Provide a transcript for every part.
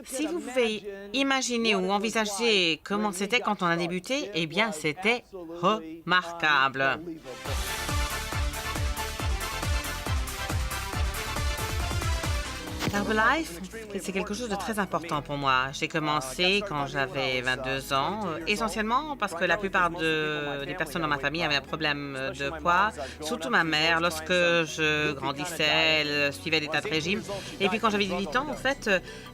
Si vous pouvez imaginer ou envisager comment c'était quand on a débuté, eh bien, c'était remarquable. Herbalife, c'est quelque chose de très important pour moi. J'ai commencé quand j'avais 22 ans, essentiellement parce que la plupart des personnes dans ma famille avaient un problème de poids, surtout ma mère. Lorsque je grandissais, elle suivait des tas de régimes. Et puis quand j'avais 18 ans, en fait,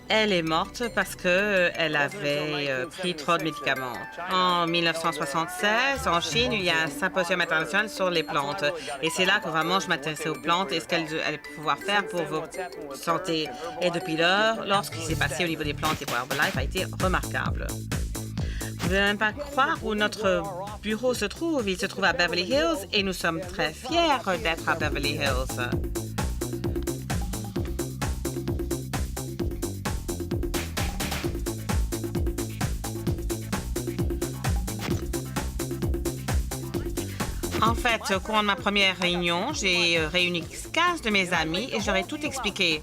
elle est morte parce qu'elle avait pris trop de médicaments. En 1976, en Chine, il y a un symposium international sur les plantes. Et c'est là que vraiment je m'intéressais aux plantes et ce qu'elles allaient pouvoir faire pour votre santé. Et depuis lors, lorsqu'il s'est passé au niveau des plantes et pour Herbalife a été remarquable. Vous ne pouvez même pas croire où notre bureau se trouve. Il se trouve à Beverly Hills et nous sommes très fiers d'être à Beverly Hills. En fait, au cours de ma première réunion, j'ai réuni 15 de mes amis et j'aurais tout expliqué.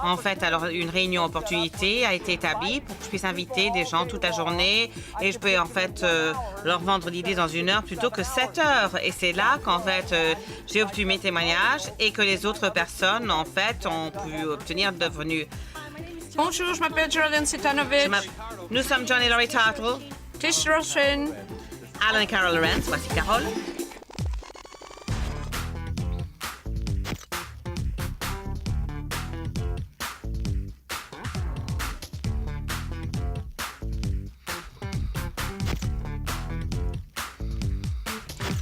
En fait, alors, une réunion opportunité a été établie pour que je puisse inviter des gens toute la journée et je peux, en fait, leur vendre l'idée dans 1 heure plutôt que 7 heures. Et c'est là qu'en fait, j'ai obtenu mes témoignages et que les autres personnes, en fait, ont pu obtenir de revenus. Bonjour, je m'appelle Geraldine Sitanovic. Nous sommes John et Laurie Tartle. Tish Roshin. Alan et Carol Lorenz. Voici Carole.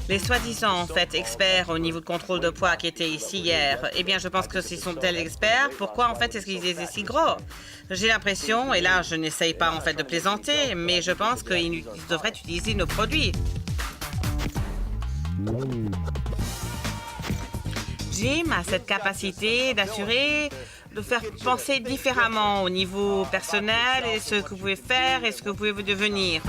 Les soi-disant, en fait, experts au niveau de contrôle de poids qui étaient ici hier, eh bien, je pense que ce sont tels experts. Pourquoi, en fait, est-ce qu'ils étaient si gros? J'ai l'impression, et là, je n'essaye pas, en fait, de plaisanter, mais je pense qu'ils devraient utiliser nos produits. Jim a cette capacité d'assurer, de faire penser différemment au niveau personnel et ce que vous pouvez faire et ce que vous pouvez devenir.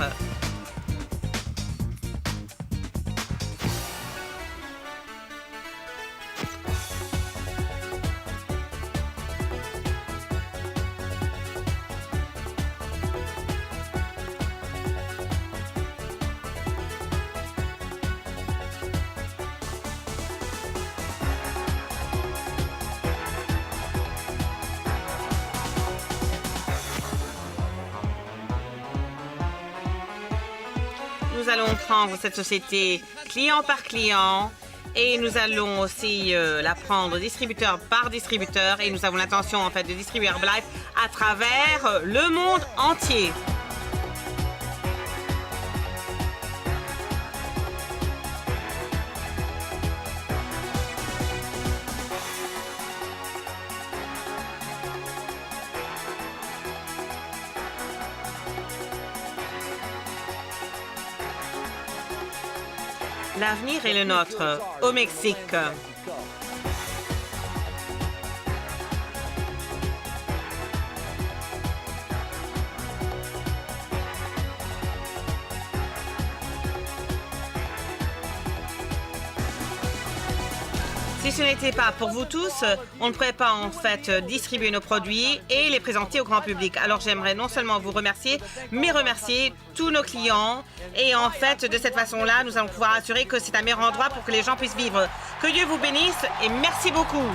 Nous allons prendre cette société client par client et nous allons aussi la prendre distributeur par distributeur et nous avons l'intention en fait de distribuer Herbalife à travers le monde entier. L'avenir est le nôtre, au Mexique. Si ce n'était pas pour vous tous, on ne pourrait pas en fait distribuer nos produits et les présenter au grand public. Alors j'aimerais non seulement vous remercier, mais remercier tous nos clients. Et en fait, de cette façon-là, nous allons pouvoir assurer que c'est un meilleur endroit pour que les gens puissent vivre. Que Dieu vous bénisse et merci beaucoup.